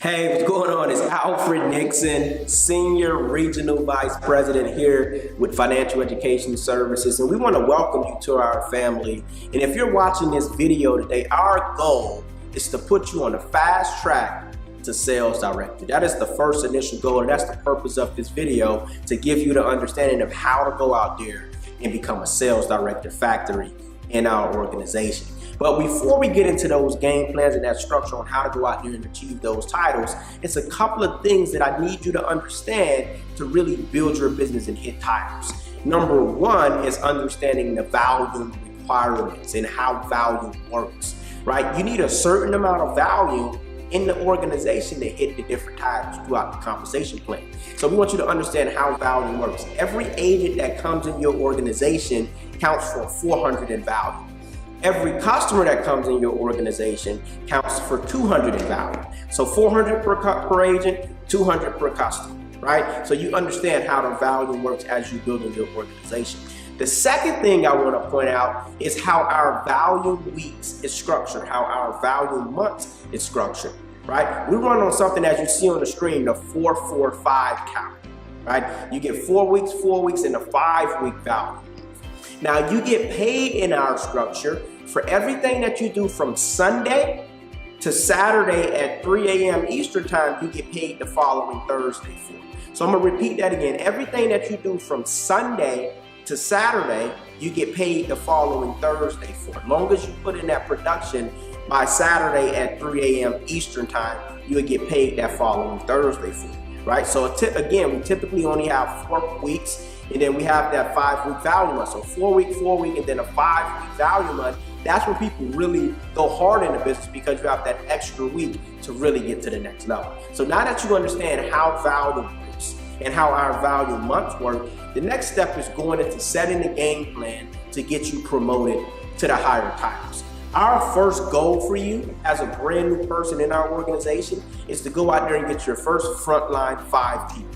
Hey, what's going on? It's Alfred Nixon, Senior Regional Vice President here with Financial Education Services, and we want to welcome you to our family. And if you're watching this video today, our goal is to put you on a fast track to Sales Director. That is the first initial goal, and that's the purpose of this video, to give you the understanding of how to go out there and become a Sales Director factory in our organization. But before we get into those game plans and that structure on how to go out there and achieve those titles, it's a couple of things that I need you to understand to really build your business and hit titles. Number one is understanding the volume requirements and how volume works, right? You need a certain amount of volume in the organization to hit the different titles throughout the compensation plan. So we want you to understand how volume works. Every agent that comes in your organization counts for 400 in value. Every customer that comes in your organization counts for 200 in value. So 400 per agent, 200 per customer, right? So you understand how the volume works as you build in your organization. The second thing I want to point out is how our volume weeks is structured, how our volume months is structured, right? We run on something, as you see on the screen, the 4-4-5 count, right? You get 4 weeks, and a 5-week value. Now you get paid in our structure for everything that you do from Sunday to Saturday at 3 a.m. Eastern time. You get paid the following Thursday for. So I'm gonna repeat that again. Everything that you do from Sunday to Saturday, you get paid the following Thursday for. As long as you put in that production by Saturday at 3 a.m. Eastern time, you would get paid that following Thursday for, right? So again, we typically only have 4 weeks, and then we have that 5-week value month. So 4 week, and then a 5-week value month. That's when people really go hard in the business, because you have that extra week to really get to the next level. So now that you understand how value works and how our value months work, the next step is going into setting the game plan to get you promoted to the higher titles. Our first goal for you as a brand new person in our organization is to go out there and get your first frontline 5 people.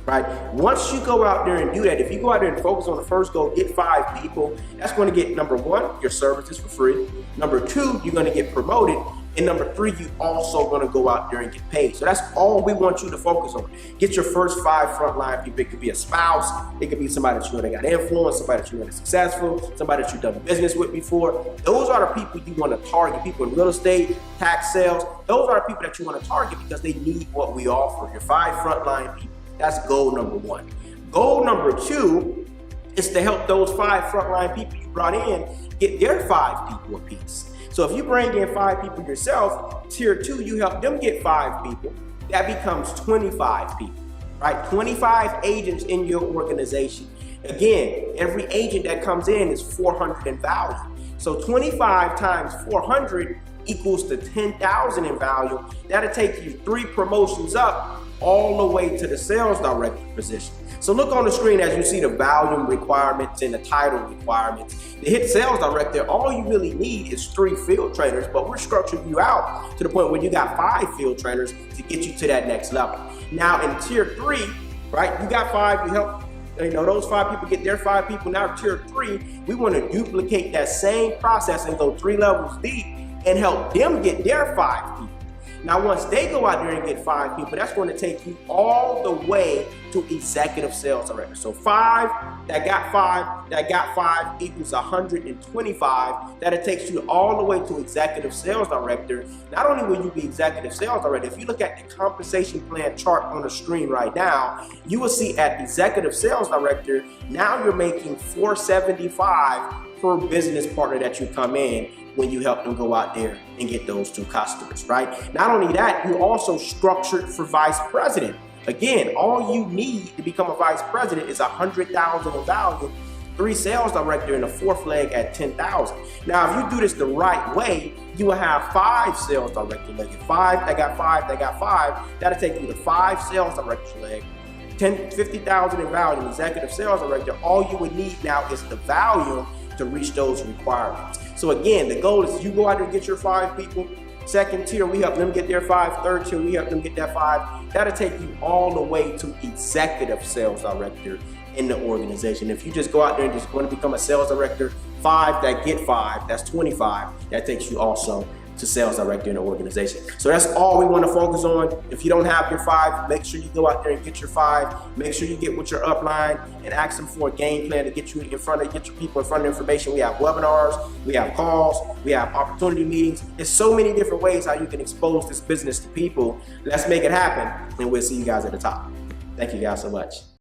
Right? Once you go out there and do that, if you go out there and focus on the first goal, get 5 people, that's going to get, number one, your services for free. Number 2, you're going to get promoted. And number 3, you also going to go out there and get paid. So that's all we want you to focus on. Get your first 5 frontline people. It could be a spouse. It could be somebody that you already got influence, somebody that you already successful, somebody that you've done business with before. Those are the people you want to target. People in real estate, tax sales. Those are the people that you want to target because they need what we offer. Your 5 frontline people. That's goal number 1. Goal number 2 is to help those 5 frontline people you brought in get their 5 people apiece. So if you bring in 5 people yourself, tier 2, you help them get 5 people. That becomes 25 people, right? 25 agents in your organization. Again, every agent that comes in is 400 in value. So 25 times 400 equals to 10,000 in value. That'll take you 3 promotions up, all the way to the Sales Director position. So look on the screen as you see the volume requirements and the title requirements. To hit Sales Director, all you really need is 3 field trainers, but we're structuring you out to the point where you got 5 field trainers to get you to that next level. Now in tier 3, right, you got 5, you help, those 5 people get their 5 people. Now tier 3, we want to duplicate that same process and go 3 levels deep and help them get their 5 people. Now, once they go out there and get 5 people, that's going to take you all the way to Executive Sales Director. So 5 that got 5 equals 125. That it takes you all the way to Executive Sales Director. Not only will you be Executive Sales Director, if you look at the compensation plan chart on the screen right now, you will see at Executive Sales Director, now you're making $475 per business partner that you come in when you help them go out there and get those 2 customers, right? Not only that, you're also structured for Vice President. Again, all you need to become a Vice President is 100,000 in value, 3 Sales Director, and a 4th leg at 10,000. Now, if you do this the right way, you will have 5 Sales Director legs. 5 that got 5. That'll take you to 5 Sales Director leg, 50,000 in value, Executive Sales Director. All you would need now is the volume to reach those requirements. So again, the goal is you go out there and get your 5 people. Second tier, we help them get their 5. Third tier, we help them get that 5. That'll take you all the way to Executive Sales Director in the organization. If you just go out there and just want to become a Sales Director, 5 that get 5, that's 25. That takes you also to sales director in the organization. So that's all we want to focus on. If you don't have your 5, make sure you go out there and get your 5. Make sure you get with your upline and ask them for a game plan to get you in front of, get your people in front of information. We have webinars, we have calls, we have opportunity meetings. There's so many different ways how you can expose this business to people. Let's make it happen, and we'll see you guys at the top. Thank you guys so much.